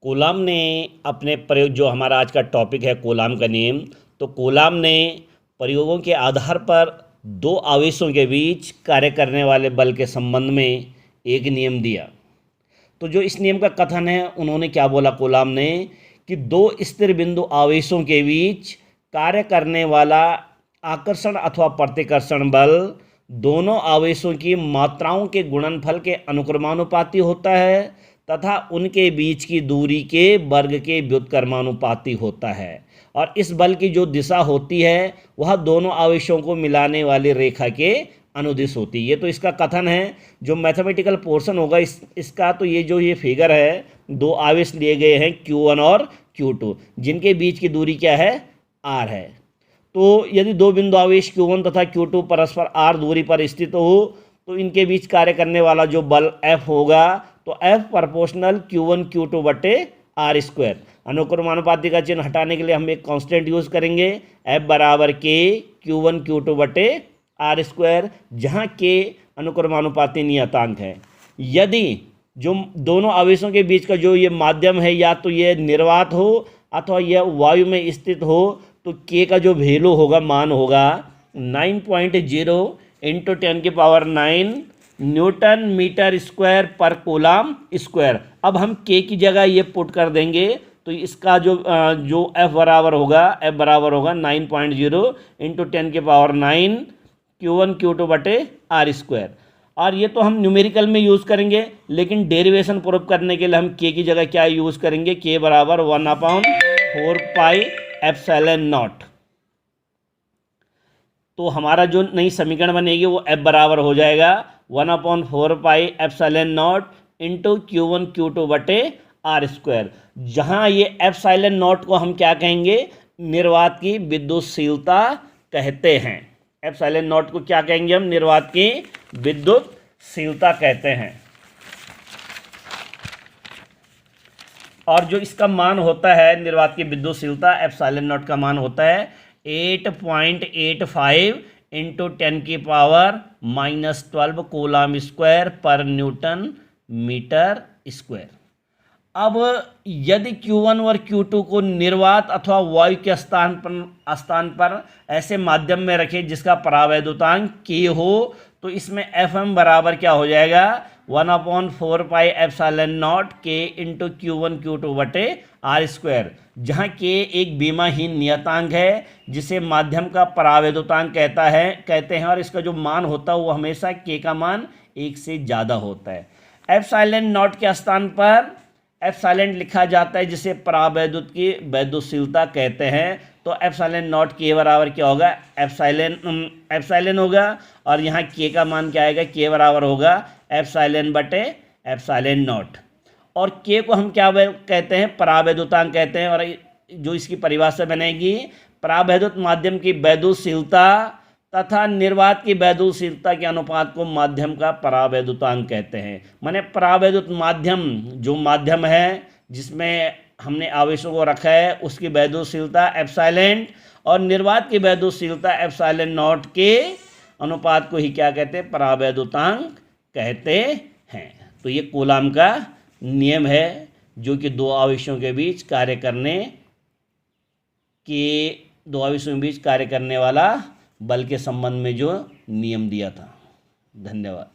Coulomb ने अपने प्रयोग, जो हमारा आज का टॉपिक है कूलाम का नियम, तो कूलाम ने प्रयोगों के आधार पर दो आवेशों के बीच कार्य करने वाले बल के संबंध में एक नियम दिया। तो जो इस नियम का कथन है, उन्होंने क्या बोला कूलाम ने कि दो स्थिर बिंदु आवेशों के बीच कार्य करने वाला आकर्षण अथवा प्रतिकर्षण बल दोनों आवेशों की मात्राओं के गुणनफल के अनुक्रमानुपाती होता है तथा उनके बीच की दूरी के वर्ग के व्युत्क्रमानुपाती होता है, और इस बल की जो दिशा होती है वह दोनों आवेशों को मिलाने वाली रेखा के अनुदिश होती है। ये तो इसका कथन है। जो मैथमेटिकल पोर्शन होगा इसका, तो ये फिगर है, दो आवेश लिए गए हैं Q1 और Q2, जिनके बीच की दूरी क्या है, R है। तो यदि दो बिंदु आवेश Q1 तथा Q2 परस्पर R दूरी पर स्थित हो तो इनके बीच कार्य करने वाला जो बल F होगा, तो F प्रोपोर्शनल Q1 Q2 बटे R स्क्वायर। अनुक्रमानुपाती का चिन्ह हटाने के लिए हम एक कांस्टेंट यूज करेंगे, F बराबर K Q1 Q2 बटे R स्क्वायर, जहाँ K अनुक्रमानुपाती नियतांक है। यदि जो दोनों आवेशों के बीच का जो ये माध्यम है, या तो ये निर्वात हो अथवा यह वायु में स्थित हो, तो K का जो वैल्यू होगा, मान होगा 9.0 इंटू 10⁹ न्यूटन मीटर स्क्वायर पर कूलाम स्क्वायर। अब हम K की जगह ये पुट कर देंगे, तो इसका जो F बराबर होगा 9.0 इंटू 10⁹ Q1 Q2 बटे R स्क्वायर। और ये तो हम न्यूमेरिकल में यूज़ करेंगे, लेकिन डेरिवेशन प्रूव करने के लिए हम K की जगह क्या यूज़ करेंगे, K बराबर 1/4πε0। तो हमारा जो नई समीकरण बनेगी वो F बराबर हो जाएगा 1/4πε0 इंटू Q1 Q2 बटे R स्क्वायर, जहाँ ये एप्सिलॉन को हम क्या कहेंगे, निर्वात की विद्युतशीलता कहते हैं। एप्सिलॉन को क्या कहेंगे हम, निर्वात की विद्युतशीलता कहते हैं। और जो इसका मान होता है, निर्वात की विद्युतशीलता एप्सिलॉन का मान होता है 8.85 इंटू 10⁻⁻12 कूलाम स्क्वायर पर न्यूटन मीटर स्क्वायर। अब यदि Q1 और Q2 को निर्वात अथवा वायु के स्थान पर ऐसे माध्यम में रखें जिसका परावैद्युतांक K हो, तो इसमें Fm बराबर क्या हो जाएगा, 1/4πε0 K इंटू Q1 Q2 बटे R स्क्वायर, जहाँ K एक बीमाहीन नियतांक है जिसे माध्यम का परावैद्युतांक कहते हैं, और इसका जो मान होता है वो हमेशा K का मान 1 से ज़्यादा होता है। एप्सिलॉन के स्थान पर एप्सिलॉन लिखा जाता है जिसे परावैद्युत की वैद्युतशीलता कहते हैं। तो एप्सिलॉन K बराबर क्या होगा, एप्सिलॉन होगा, और यहाँ K का मान क्या आएगा, K बराबर होगा एप्सिलॉन बटे एप्सिलॉन। और K को हम क्या कहते हैं, परावैद्युतांक कहते हैं। और जो इसकी परिभाषा बनेगी, परावैद्युत माध्यम की वैद्युतशीलता तथा निर्वात की वैद्युतशीलता के अनुपात को माध्यम का परावैद्युतांक कहते हैं। माने परावैद्युत माध्यम, जो माध्यम है जिसमें हमने आवेशों को रखा है, उसकी वैद्युतशीलता एप्सिलॉन, और निर्वात की वैद्युतशीलता एप्सिलॉन के अनुपात को ही क्या कहते हैं, परावैद्युतांक कहते हैं। तो ये कूलाम का नियम है, जो कि दो आवेशों के बीच कार्य करने वाला बल के संबंध में जो नियम दिया था। धन्यवाद।